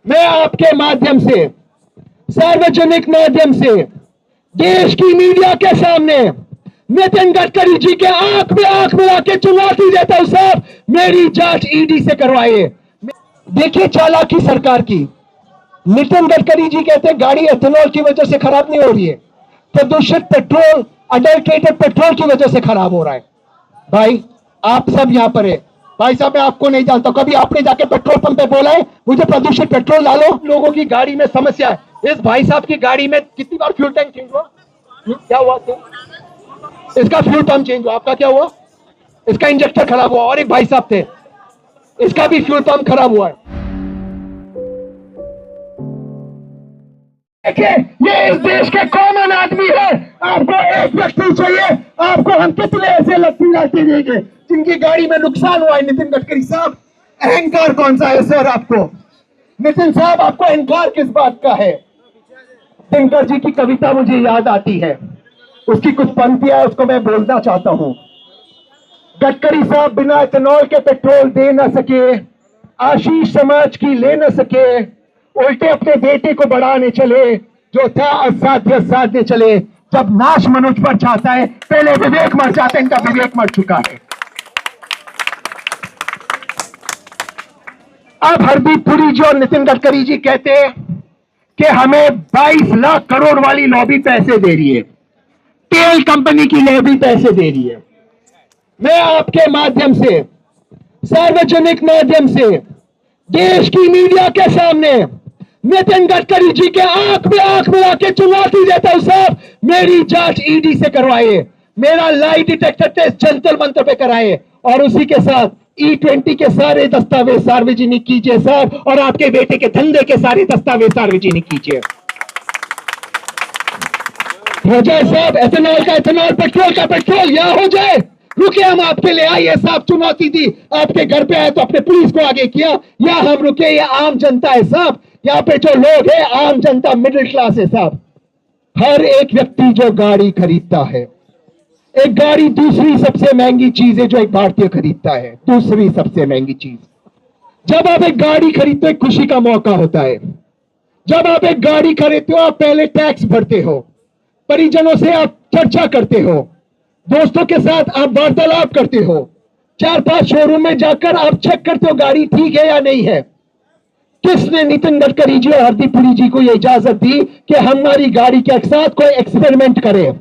मैं आपके माध्यम से, सार्वजनिक माध्यम से देश की मीडिया के सामने नितिन गडकरी जी के आंख में आंख मिला के चुनौती देता हूं, साहब मेरी जांच ईडी से करवाइए। देखिए चालाकी सरकार की। नितिन गडकरी जी कहते हैं गाड़ी एथेनॉल की वजह से खराब नहीं हो रही है, प्रदूषित पेट्रोल, अडल्ट्रेटेड पेट्रोल की वजह से खराब हो रहा है। भाई आप सब यहां पर है। भाई साहब मैं आपको नहीं जानता, कभी आपने जाके पेट्रोल पंप पे बोला है मुझे प्रदूषित पेट्रोल डालो? लोगों की गाड़ी में समस्या है। इस भाई साहब की गाड़ी में कितनी बार फ्यूल टैंक चेंज हुआ? क्या हुआ? इसका फ्यूल पंप चेंज हुआ, आपका क्या हुआ? इसका इंजेक्टर खराब हुआ। और एक भाई साहब थे, इसका भी फ्यूल पंप खराब हुआ है। देखिए ये इस देश के कॉमन आदमी है। आपको एक व्यक्ति चाहिए, आपको हम कितने ऐसे लत्ती लाते देंगे जिनकी गाड़ी में नुकसान हुआ है। नितिन गडकरी साहब अहंकार कौन सा है सर आपको? नितिन साहब आपको अहंकार किस बात का है? दिनकर जी की कविता मुझे याद आती है, उसकी कुछ पंक्तियां उसको मैं बोलना चाहता हूं। गडकरी साहब बिना इथेनॉल के पेट्रोल दे न सके, आशीष समाज की ले न सके, उल्टे अपने बेटे को बढ़ाने चले, जो था असाध्य साधने चले। जब नाश मनुष्य पर चाहता है पहले विवेक मर जाता है, इनका विवेक मर चुका है। अब हरदीप पुरी जी और नितिन गडकरी जी कहते हैं कि हमें 22 लाख करोड़ वाली लॉबी पैसे दे रही है, तेल कंपनी की लॉबी पैसे दे रही है। मैं आपके माध्यम से, सार्वजनिक माध्यम से देश की मीडिया के सामने नितिन गडकरी जी के आंख में आंख मिला के चुनौती देता हूं, साहब मेरी जांच ईडी से करवाइए, मेरा लाई डिटेक्टर टेस्ट जंतर मंत्र पे कराइए, और उसी के साथ E20 के सारे दस्तावेज सार्वजनिक कीजिए सर, और आपके बेटे के धंधे के सारे दस्तावेज सार्वजनिक कीजिए। हो जाए साहब एथेनॉल का एथेनॉल, पेट्रोल का पेट्रोल, या हो जाए। रुके हम आपके लिए आइए साहब, चुनौती दी, आपके घर पे आए तो अपने पुलिस को आगे किया, या हम रुके? ये आम जनता है साहब, यहाँ पे जो लोग है आम जनता, मिडिल क्लास है साहब। हर एक व्यक्ति जो गाड़ी खरीदता है, एक गाड़ी दूसरी सबसे महंगी चीज है जो एक भारतीय खरीदता है, दूसरी सबसे महंगी चीज। जब आप एक गाड़ी खरीदते हो खुशी का मौका होता है। जब आप एक गाड़ी खरीदते हो आप पहले टैक्स भरते हो, परिजनों से आप चर्चा करते हो, दोस्तों के साथ आप वार्तालाप करते हो, 4-5 शोरूम में जाकर आप चेक करते हो गाड़ी ठीक है या नहीं है। किसने नितिन गडकरी जी और हरदीप पुरी जी को यह इजाजत दी कि हमारी गाड़ी के साथ कोई एक्सपेरिमेंट करे?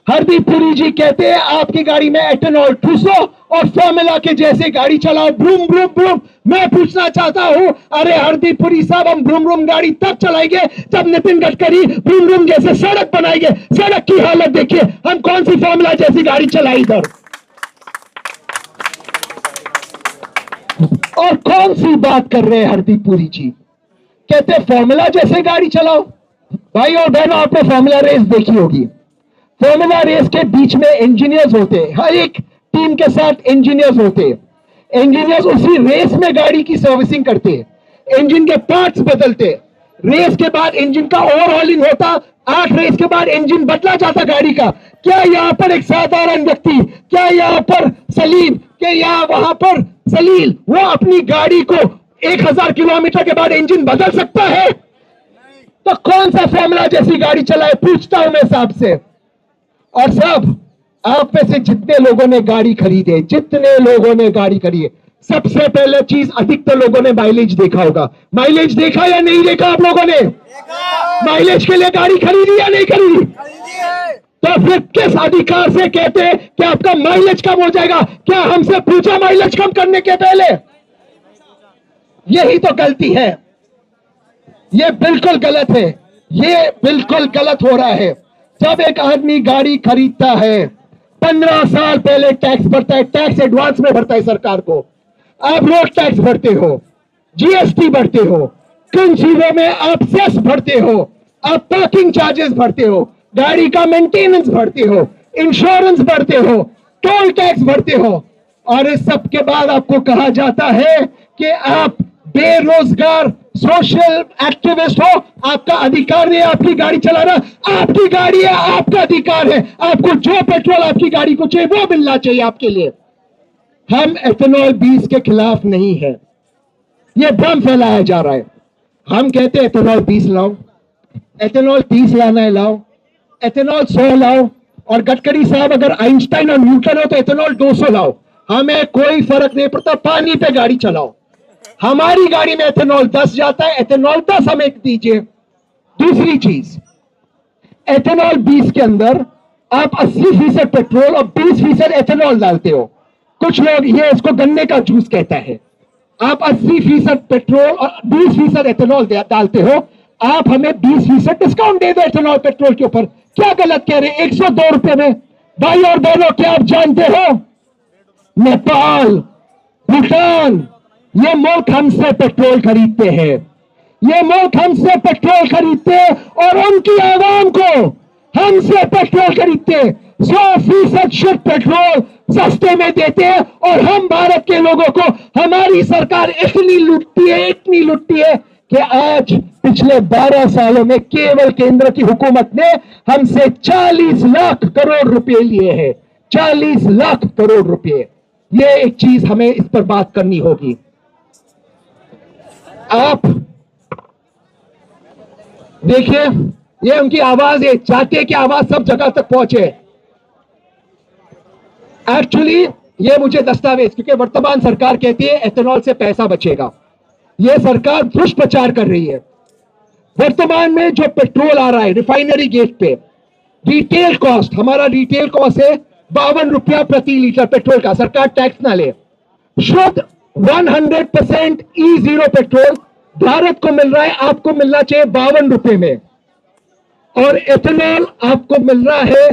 हरदीप पुरी जी कहते हैं आपकी गाड़ी में एथेनॉल ठूसो और फॉर्मूला के जैसे गाड़ी चलाओ, ब्रूम ब्रूम ब्रूम। मैं पूछना चाहता हूं, अरे हरदीप पुरी साहब हम ब्रूम ब्रूम गाड़ी तब चलाएंगे जब नितिन गडकरी ब्रूम ब्रूम जैसे सड़क बनाएंगे। सड़क की हालत देखिए, हम कौन सी फॉर्मूला जैसी गाड़ी चलाई इधर, और कौन सी बात कर रहे हैं हरदीप पुरी जी? कहते फॉर्मूला जैसे गाड़ी चलाओ। भाई और बहनों आपने फॉर्मूला रेस देखी होगी। फॉर्मूला रेस के बीच में इंजीनियर्स होते हैं, हर एक टीम के साथ इंजीनियर्स होते हैं। इंजीनियर्स उसी रेस में गाड़ी की सर्विसिंग करते हैं, इंजन के पार्ट्स बदलते हैं, रेस के बाद इंजन का ओवरहॉलिंग होता, 8 रेस के बाद इंजन बदला जाता गाड़ी का। क्या यहाँ पर एक साधारण व्यक्ति, क्या यहाँ पर सलीम, क्या यहाँ वहां पर सलील, वो अपनी गाड़ी को 1000 किलोमीटर के बाद इंजन बदल सकता है? तो कौन सा फॉर्मूला जैसी गाड़ी चलाए, पूछता हूं मैं साहब से। और साहब आप में से जितने लोगों ने गाड़ी खरीदे, जितने लोगों ने गाड़ी खरीदी, सबसे पहले चीज अधिकतर लोगों ने माइलेज देखा होगा। माइलेज देखा या नहीं देखा आप लोगों ने? माइलेज के लिए गाड़ी खरीदी या नहीं खरीदी? तो फिर किस अधिकार से कहते हैं कि आपका माइलेज कम हो जाएगा? क्या हमसे पूछा माइलेज कम करने के पहले? यही तो गलती है, ये बिल्कुल गलत है, ये बिल्कुल गलत हो रहा है। जब एक आदमी गाड़ी खरीदता है 15 साल पहले टैक्स भरता है, टैक्स एडवांस में भरता है सरकार को। आप रोड टैक्स भरते हो, जीएसटी भरते हो, किन चीजों में आप सेस भरते हो, आप पार्किंग चार्जेस भरते हो, गाड़ी का मेंटेनेंस भरते हो, इंश्योरेंस भरते हो, टोल टैक्स भरते हो, और इस सब के बाद आपको कहा जाता है कि आप बेरोजगार सोशल एक्टिविस्ट हो, आपका अधिकार नहीं है आपकी गाड़ी चलाना। आपकी गाड़ी है, आपका अधिकार है, आपको जो पेट्रोल आपकी गाड़ी को चाहिए वो मिलना चाहिए आपके लिए। हम एथेनॉल 20 के खिलाफ नहीं है, ये भ्रम फैलाया जा रहा है। हम कहते हैं एथेनॉल 20 लाओ, एथेनॉल 30 लाना है लाओ, एथेनॉल 100 लाओ, और गडकरी साहब अगर आइंस्टाइन और न्यूटन हो तो एथेनॉल 200 लाओ, हमें कोई फर्क नहीं पड़ता, पानी पे गाड़ी चलाओ। हमारी गाड़ी में एथेनॉल 10 जाता है, एथेनॉल 10 हमें दीजिए। दूसरी चीज, एथेनॉल 20 के अंदर आप 80% पेट्रोल और 20% एथेनॉल डालते हो। कुछ लोग ये इसको गन्ने का जूस कहता है। आप 80% पेट्रोल और 20% एथेनॉल डालते हो, आप हमें 20% डिस्काउंट दे दो एथेनॉल पेट्रोल के ऊपर। क्या गलत कह रहे हैं? 102 रुपए में। भाई और बहनों, क्या आप जानते हो नेपाल, भूटान, ये मुल्क हमसे पेट्रोल खरीदते हैं, ये मुल्क हमसे पेट्रोल खरीदते हैं और उनकी आवाम को हमसे पेट्रोल खरीदते हैं। 100% शुद्ध पेट्रोल सस्ते में देते हैं, और हम भारत के लोगों को हमारी सरकार इतनी लुटती है कि आज पिछले 12 सालों में केवल केंद्र की हुकूमत ने हमसे 40 लाख करोड़ रुपए लिए हैं। 40 लाख करोड़ रुपए। ये एक चीज हमें इस पर बात करनी होगी। आप देखिए, ये उनकी आवाज है, चाहते हैं कि आवाज सब जगह तक पहुंचे। एक्चुअली ये मुझे दस्तावेज, क्योंकि वर्तमान सरकार कहती है एथेनॉल से पैसा बचेगा, ये सरकार दुष्प्रचार कर रही है। वर्तमान में जो पेट्रोल आ रहा है रिफाइनरी गेट पे, रिटेल कॉस्ट, हमारा रिटेल कॉस्ट है 52 रुपया प्रति लीटर पेट्रोल का, सरकार टैक्स ना ले। शुद्ध 100% E0 पेट्रोल भारत को मिल रहा है, आपको मिलना चाहिए 52 रुपए में, और एथेनॉल आपको मिल रहा है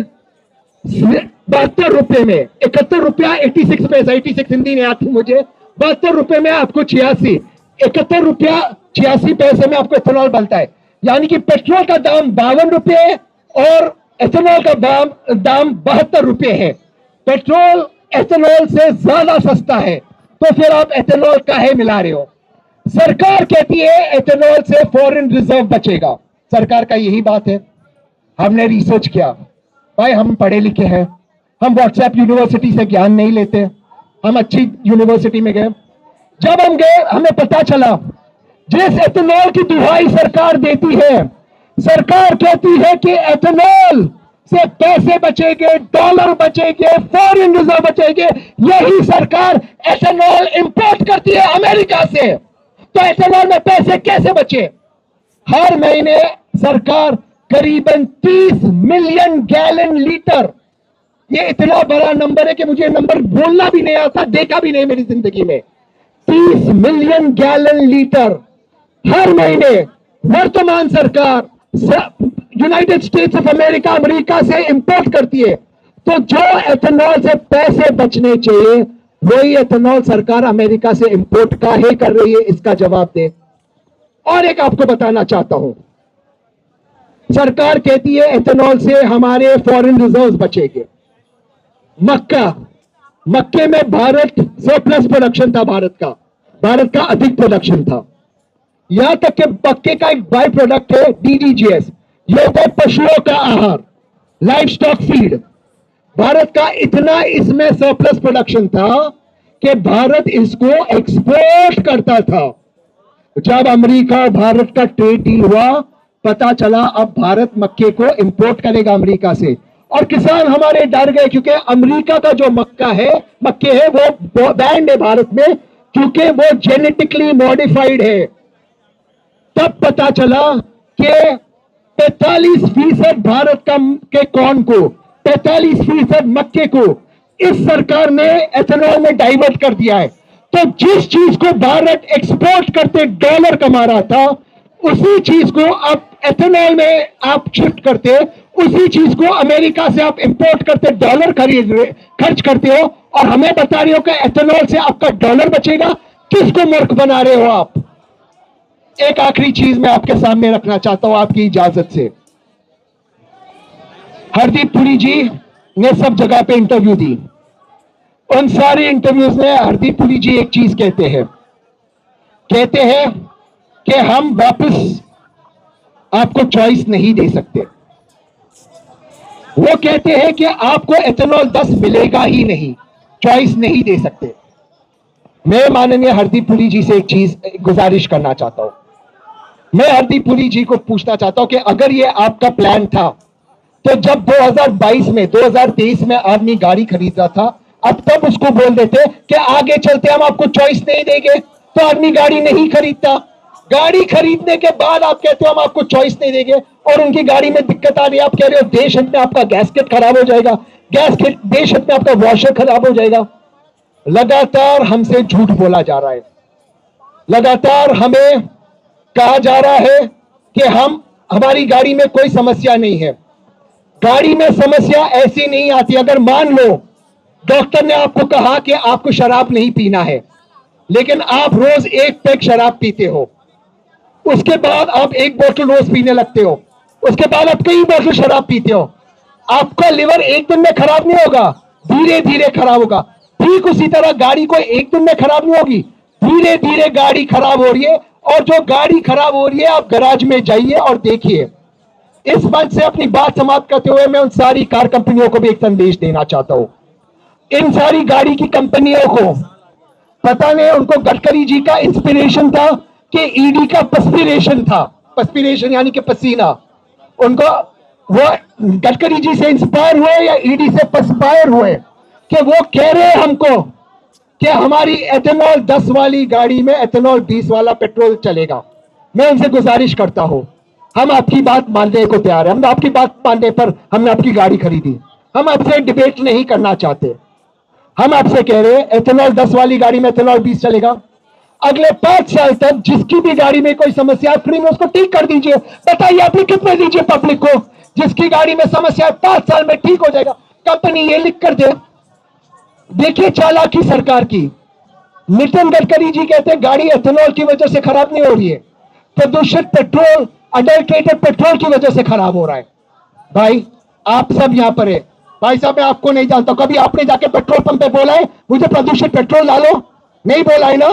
72 रुपए में। 71 रुपया 86 पैसा, 86 हिंदी नहीं आती मुझे, 72 रुपए में आपको 86, 71 रुपया 86 पैसे में आपको एथेनॉल बनता है। यानी कि पेट्रोल का दाम 52 रुपये और एथेनॉल का दाम 72 रुपये है। पेट्रोल एथेनॉल से ज्यादा सस्ता है, तो फिर आप एथेनॉल काहे मिला रहे हो? सरकार कहती है एथेनॉल से फॉरेन रिजर्व बचेगा, सरकार का यही बात है। हमने रिसर्च किया, भाई हम पढ़े लिखे हैं, हम व्हाट्सएप यूनिवर्सिटी से ज्ञान नहीं लेते, हम अच्छी यूनिवर्सिटी में गए। जब हम गए हमें पता चला जिस एथेनॉल की दुहाई सरकार देती है, सरकार कहती है कि एथेनॉल से पैसे बचेंगे, डॉलर बचेंगे, फॉरेन रिजर्व बचेंगे, यही सरकार एथेनॉल इंपोर्ट करती है अमेरिका से। तो एथेनॉल में पैसे कैसे बचे? हर महीने सरकार करीबन 30 मिलियन गैलन लीटर, ये इतना बड़ा नंबर है कि मुझे नंबर बोलना भी नहीं आता, देखा भी नहीं मेरी जिंदगी में। 30 मिलियन गैलन लीटर हर महीने वर्तमान सरकार United states of America, America से इंपोर्ट करती है। तो जो एथेनॉल से पैसे बचने चाहिए, वही एथेनॉल सरकार अमेरिका से इंपोर्ट काहे कर रही है, इसका जवाब दे। और एक आपको बताना चाहता हूं, सरकार कहती है एथेनॉल से हमारे फॉरेन रिजर्व्स बचेंगे। मक्के में भारत सरप्लस प्रोडक्शन था, भारत का अधिक प्रोडक्शन था। यहां तक कि मक्के का एक बाई प्रोडक्ट है DDGS, ये होता है पशुओं का आहार, लाइव स्टॉक फीड। भारत का इतना इसमें सरप्लस प्रोडक्शन था कि भारत इसको एक्सपोर्ट करता था। जब अमेरिका भारत का ट्रेड डील हुआ, पता चला अब भारत मक्के को इंपोर्ट करेगा अमेरिका से, और किसान हमारे डर गए, क्योंकि अमेरिका का जो मक्के है वो बैंड है भारत में, क्योंकि वो जेनेटिकली मॉडिफाइड है। तब पता चला कि 45% भारत के कॉर्न को, 45% मक्के को इस सरकार ने एथेनॉल में डाइवर्ट कर दिया है। तो जिस चीज को भारत एक्सपोर्ट करते डॉलर कमा रहा था, उसी चीज को आप एथेनॉल में आप शिफ्ट करते, उसी चीज को अमेरिका से आप इंपोर्ट करते, डॉलर खर्च करते हो, और हमें बता रहे हो कि एथेनॉल से आपका डॉलर बचेगा। किसको मूर्ख बना रहे हो आप? एक आखिरी चीज मैं आपके सामने रखना चाहता हूं, आपकी इजाजत से। हरदीप पुरी जी ने सब जगह पे इंटरव्यू दी, उन सारे इंटरव्यूज में हरदीप पुरी जी एक चीज कहते हैं कि हम वापस आपको चॉइस नहीं दे सकते। वो कहते हैं कि आपको एथेनॉल 10 मिलेगा ही नहीं, चॉइस नहीं दे सकते। मैं माननीय हरदीप पुरी जी से एक चीज गुजारिश करना चाहता हूं, मैं हरदीप पुरी जी को पूछना चाहता हूं कि अगर ये आपका प्लान था तो जब 2022 में 2023 में आदमी गाड़ी खरीद रहा था, अब तब उसको बोल देते कि आगे चलते हम आपको चॉइस नहीं देंगे, तो आदमी गाड़ी नहीं खरीदता। गाड़ी खरीदने के बाद आप कहते हो हम आपको चॉइस नहीं देंगे, और उनकी गाड़ी में दिक्कत आ रही है, आप कह रहे हो देश हित में आपका गैसकेट खराब हो जाएगा, देश हित में आपका वॉशर खराब हो जाएगा। लगातार हमसे झूठ बोला जा रहा है, लगातार हमें कहा जा रहा है कि हमारी गाड़ी में कोई समस्या नहीं है। गाड़ी में समस्या ऐसी नहीं आती, अगर मान लो डॉक्टर ने आपको कहा कि आपको शराब नहीं पीना है, लेकिन आप रोज एक पैक शराब पीते हो, उसके बाद आप एक बोतल रोज पीने लगते हो, उसके बाद आप कई बोतल शराब पीते हो, आपका लिवर एक दिन में खराब नहीं होगा, धीरे धीरे खराब होगा। ठीक उसी तरह गाड़ी को एक दिन में खराब नहीं होगी, धीरे धीरे गाड़ी खराब हो रही है। और जो गाड़ी खराब हो रही है, आप गैराज में जाइए और देखिए। इस मंच से अपनी बात समाप्त करते हुए मैं उन सारी कार कंपनियों को भी एक संदेश देना चाहता हूं। इन सारी गाड़ी की कंपनियों को पता नहीं, उनको गडकरी जी का इंस्पिरेशन था कि ईडी का पस्पिरेशन था, पस्पिरेशन यानी कि पसीना, उनको वो गडकरी जी से इंस्पायर हुए या ईडी से पस्पायर हुए कि वो कह रहे हैं हमको कि हमारी एथेनॉल 10 वाली गाड़ी में एथेनॉल 20 वाला पेट्रोल चलेगा। मैं उनसे गुजारिश करता हूं, हम आपकी बात मानने को तैयार है, हम आपकी बात मानने पर हमने आपकी गाड़ी खरीदी, हम आपसे डिबेट नहीं करना चाहते। हम आपसे कह रहे हैं एथेनॉल 10 वाली गाड़ी में एथेनॉल 20 चलेगा। अगले 5 साल तक जिसकी भी गाड़ी में कोई समस्या है, फ्री में उसको ठीक कर दीजिए। बताइए आपने कितने दीजिए पब्लिक को, जिसकी गाड़ी में समस्या है 5 साल में ठीक हो जाएगा। कंपनी ये लिख कर दे। देखिए चालाकी सरकार की। नितिन गडकरी जी कहते हैं गाड़ी एथेनॉल की वजह से खराब नहीं हो रही है, प्रदूषित पेट्रोल, अडल्ट्रेटेड पेट्रोल की वजह से खराब हो रहा है। भाई आप सब यहां पर है, भाई साहब मैं आपको नहीं जानता, कभी आपने जाके पेट्रोल पंप पे बोला है मुझे प्रदूषित पेट्रोल डालो? नहीं बोला है ना?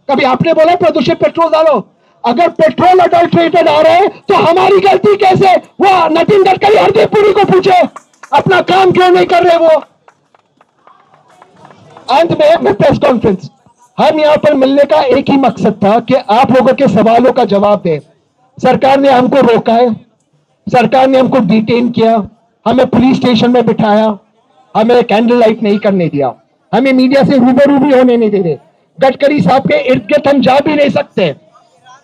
कभी आपने बोला प्रदूषित पेट्रोल डालो? अगर पेट्रोल अडल्ट्रेटेड आ रहा है तो हमारी गलती कैसे? वो नितिन गडकरी हरदीप पुरी को पूछे, अपना काम क्यों नहीं कर रहे वो। अंत में प्रेस कॉन्फ्रेंस, हम यहां पर मिलने का एक ही मकसद था कि आप लोगों के सवालों का जवाब दें। सरकार ने हमको रोका है, सरकार ने हमको डिटेन किया, हमें पुलिस स्टेशन में बिठाया, हमें कैंडल लाइट नहीं करने दिया, हमें मीडिया से रूबरू भी होने नहीं दे रहे, गडकरी साहब के इर्द गिर्द हम जा भी नहीं सकते।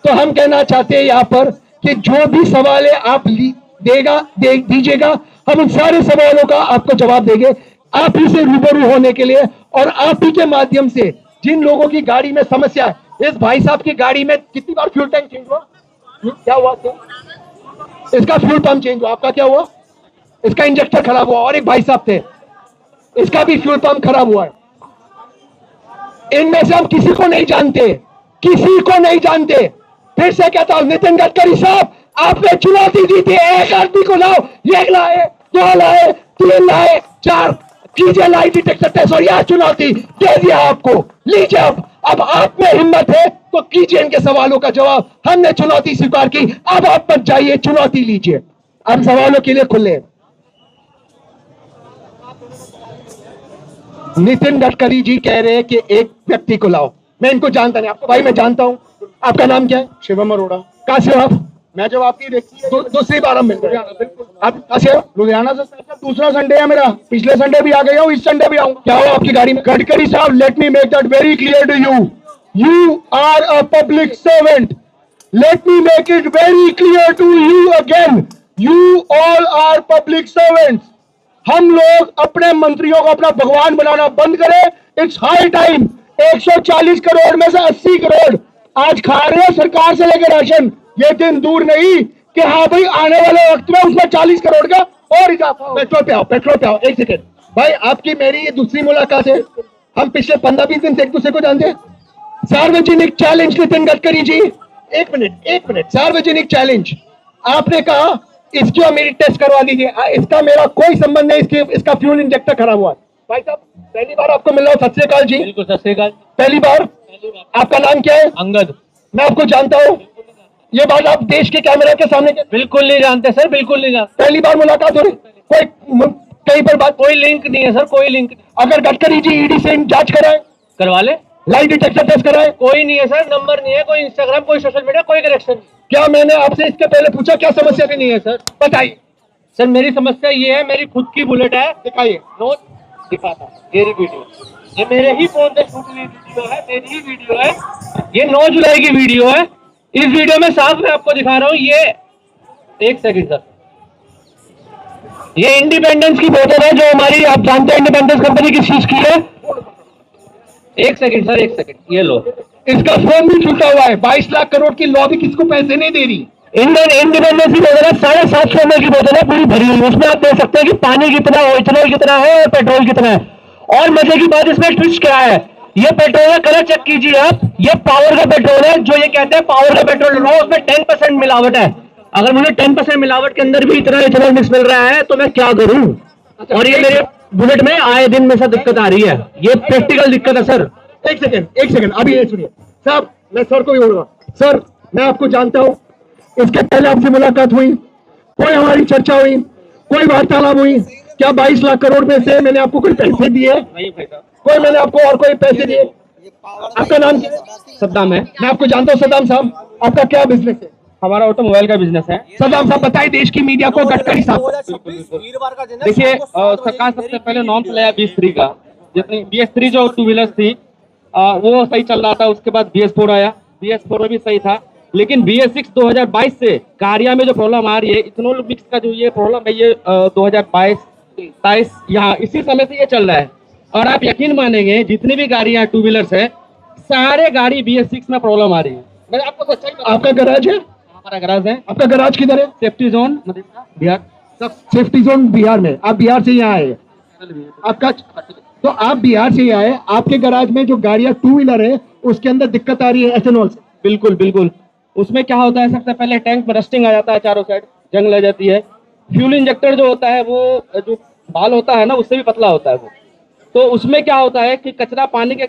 तो हम कहना चाहते हैं यहां पर कि जो भी सवाल है आप दीजिएगा, हम उन सारे सवालों का आपको जवाब देंगे, आप ही से रूबरू होने के लिए, और आप ही के माध्यम से जिन लोगों की गाड़ी में समस्या है। इस भाई साहब की गाड़ी में कितनी बार फ्यूल टैंक चेंज हुआ? क्या हुआ? इसका फ्यूल पंप चेंज हुआ, आपका क्या हुआ? इसका इंजेक्टर खराब हुआ, और एक भाई साहब थे, इसका भी फ्यूल पंप खराब हुआ है। इनमें से हम किसी को नहीं जानते, किसी को नहीं जानते। फिर से कहता हूं नितिन गडकरी साहब, आपने चुनौती दी थी, एक आदमी को लाओ, एक लाए, 2 लाए, 3 लाए, 4, कीजिए लाई डिटेक्टर टेस्ट, और यह चुनौती दे दिया आपको, लीजिए। अब आप में हिम्मत है तो कीजिए इनके सवालों का जवाब। हमने चुनौती स्वीकार की, अब आप मत जाइए, चुनौती लीजिए। हम सवालों के लिए खुले। नितिन गडकरी जी कह रहे हैं कि एक व्यक्ति को लाओ, मैं इनको जानता नहीं, आपको भाई मैं जानता हूं। आपका नाम क्या है? शिवम अरोड़ा। कहां से हो आप? मैं जब आपकी देखी है दूसरी बार हम मिल रहे हैं। बिल्कुल। आप कहां से हो? लुधियाना से सर, दूसरा संडे है मेरा, पिछले संडे भी आ गया हूँ, इस संडे भी आऊंगा। क्या हो आपकी गाड़ी में? गडकरी साहब, let me make that very clear to you, you are a public servant. Let me make it very clear to you again, you all are public servants. हम लोग अपने मंत्रियों को अपना भगवान बनाना बंद करें। It's high time. 140 करोड़ में से 80 करोड़ आज खा रहे हैं सरकार से लेकर राशन। ये दिन दूर नहीं कि हाँ भाई आने वाले वक्त में उसमें 40 करोड़ का और इजाफा। पेट्रोल पे आओ, पेट्रोल पे आओ, एक सेकेंड भाई, आपकी मेरी ये दूसरी मुलाकात है। हम पिछले 15-20 दिन से एक दूसरे को जानते हैं। सार्वजनिक चैलेंज नितिन गडकरी जी, एक मिनट, सार्वजनिक चैलेंज। आपने कहा इसकी और मेरी टेस्ट करवा दीजिए, इसका मेरा कोई संबंध नहीं, इसका फ्यूल इंजेक्टर खराब हुआ। भाई साहब पहली बार आपको मिल रहा हूँ, सत श्री अकाल जी। बिल्कुल, सत श्री अकाल। पहली बार। आपका नाम क्या है? अंगद। मैं आपको जानता हूँ, ये बात आप देश के कैमरे के सामने बिल्कुल नहीं जानते सर, बिल्कुल नहीं जानते। पहली बार मुलाकात हो रही, कोई कहीं पर बात, कोई लिंक नहीं है सर, कोई लिंक नहीं। अगर गडकरी जी ईडी से जांच कराए, करवा ले। लाई डिटेक्टर टेस्ट कराए, कोई नहीं है सर, नंबर नहीं है, कोई इंस्टाग्राम, कोई सोशल मीडिया, कोई कनेक्शन नहीं। क्या मैंने आपसे इसके पहले पूछा क्या समस्या भी नहीं है सर? बताइए। सर मेरी समस्या ये है, मेरी खुद की बुलेट है। दिखाइए। नो दिखाता हूं, ये रही वीडियो। ये मेरे ही फोन से शूट हुई वीडियो है, मेरी ही वीडियो है। ये 9 जुलाई की वीडियो है। इस वीडियो में साफ मैं आपको दिखा रहा हूँ। ये एक सेकंड सर, ये इंडिपेंडेंस की बोतल है जो हमारी, आप जानते हैं इंडिपेंडेंस कंपनी किस चीज की है। एक सेकंड सर, एक सेकंड, ये लो। इसका फोन भी छूटा हुआ है। 22 लाख करोड़ की लॉबी किसको पैसे नहीं दे रही। इंडियन इंडिपेंडेंस की बोतल है, 750 ml की बोतल है, पूरी भरी हुई। उसमें आप देख सकते हैं कि पानी कितना है, इथेनॉल कितना है और पेट्रोल कितना है। और मजे की बात इसमें ट्विस्ट क्या है, ये पेट्रोल है, कलर चेक कीजिए आप, ये पावर का पेट्रोल है। जो ये कहते हैं पावर का पेट्रोल रहा है, उसमें 10% मिलावट है। अगर मुझे 10% मिलावट के अंदर भी इतना इथेनॉल मिक्स मिल रहा है तो मैं क्या करूं। और ये मेरे बुलेट में आए दिन में से दिक्कत आ रही है, ये प्रैक्टिकल दिक्कत है सर। एक सेकंड, अभी ये सुनिए साहब, मैं सर को भी बोलूंगा। सर, मैं आपको जानता हूं, इसके पहले आपसे मुलाकात हुई, कोई हमारी चर्चा हुई, कोई वार्तालाप हुई क्या? 22 लाख करोड़ में से मैंने आपको कोई पैसे दिए? नहीं भाई साहब, कोई मैंने आपको और कोई पैसे दिए? आपका नाम क्या है? सद्दाम है, मैं आपको जानता हूँ सद्दाम साहब, आपका क्या बिजनेस है? हमारा ऑटोमोबाइल का बिजनेस है। सद्दाम साहब बताइए देश की मीडिया को, गडकरी साहब। देखिए सरकार सबसे पहले नॉर्म्स लाया BS3 का। जितनी BS3 जो टू व्हीलर्स थी वो सही चल रहा था। उसके बाद BS4 आया, BS4 भी सही था। लेकिन BS6 2022 से कारिया में जो प्रॉब्लम आ रही है, इथेनॉल मिक्स का जो ये प्रॉब्लम है, ये 2022-23 यहाँ इसी समय से ये चल रहा है। और आप यकीन मानेंगे जितनी भी गाड़ियाँ टू व्हीलर्स है, सारे गाड़ी BS6 में प्रॉब्लम आ रही है। मैं आपको सच्चाई बता, आपका गैराज है? हमारा गैराज है। आपका गैराज किधर है? Safety zone Bihar. Safety zone Bihar में। आप बिहार से यहाँ आए? आपका, तो आप बिहार से आए, आपके गैराज में जो गाड़ियां टू व्हीलर है उसके अंदर दिक्कत आ रही है एथेनॉल से? बिल्कुल बिल्कुल। उसमें क्या होता है, सबसे पहले टैंक में रस्टिंग आ जाता है, चारों साइड जंग लग जाती है। फ्यूल इंजेक्टर जो होता है, वो जो बाल होता है ना, उससे भी पतला होता है वो। तो उसमें क्या होता है कि कचरा पानी के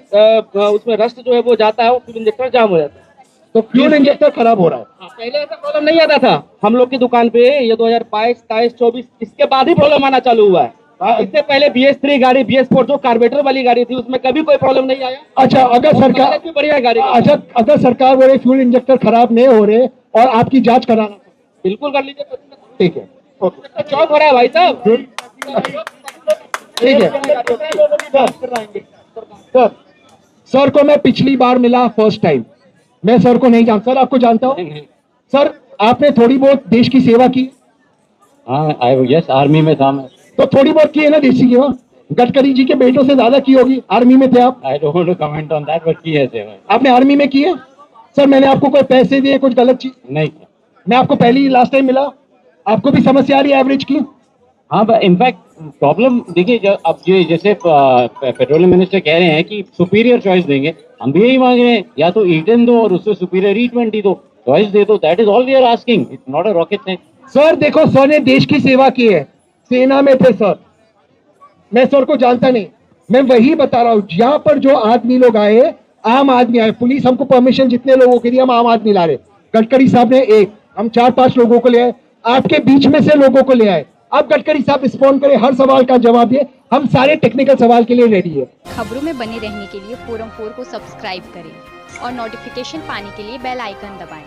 उसमें रस्ट जो है वो जाता है, वो फ्यूल इंजेक्टर जाम हो जाता है। तो फ्यूल इंजेक्टर खराब हो रहा है। पहले ऐसा प्रॉब्लम नहीं आता था हम लोग की दुकान पे। ये 2022, 23, 24 इसके बाद ही प्रॉब्लम आना चालू हुआ है। इससे पहले BS3 गाड़ी, BS4 जो कार्बोरेटर वाली गाड़ी थी, उसमें कभी कोई प्रॉब्लम नहीं आया। अच्छा, अगर सरकार, बढ़िया गाड़ी, अच्छा अगर सरकार बोले फ्यूल इंजेक्टर खराब नहीं हो रहे और आपकी जांच कराना, बिल्कुल कर लीजिए। ठीक है, चौक हो रहा है भाई साहब। ठीक है सर। सर को मैं पिछली बार मिला फर्स्ट टाइम, मैं सर को नहीं जानता। सर आपको जानता हूँ सर, आपने थोड़ी बहुत देश की सेवा की? हाँ, यस, आर्मी में था मैं। तो थोड़ी बहुत की है ना देश की सेवा? गडकरी जी के बेटों से ज्यादा की होगी। आर्मी में थे आप? I don't want to comment on that, but की है सेवा। आपने आर्मी में की है? सर मैंने आपको कोई पैसे दिए, कुछ गलत चीज? नहीं, मैं आपको पहली लास्ट टाइम मिला, आपको भी समस्या आ रही है एवरेज की? हाँ, इनफैक्ट प्रॉब्लम देखिए, अब ये जैसे पेट्रोलियम मिनिस्टर कह रहे हैं कि सुपीरियर चॉइस देंगे, हम भी यही मांग रहे हैं, या तो E10 दो और उससे सुपीरियर E20 दो, चॉइस दे दो। That is all we are asking, it's not a rocket science. Sir देखो, सर ने देश की सेवा की है, सेना में थे सर। मैं सर को जानता नहीं, मैं वही बता रहा हूँ। यहाँ पर जो आदमी लोग आए, आम आदमी आए, पुलिस हमको परमिशन जितने लोगों के लिए, हम आम आदमी ला रहे। गडकरी साहब ने एक, हम 4-5 लोगों को ले आए, आपके बीच में से लोगों को ले आए। अब गडकरी साहब रिस्पॉन्ड करें, हर सवाल का जवाब दिए, हम सारे टेक्निकल सवाल के लिए रेडी है। खबरों में बने रहने के लिए फोरम 4 को सब्सक्राइब करें और नोटिफिकेशन पाने के लिए बेल आइकन दबाएं।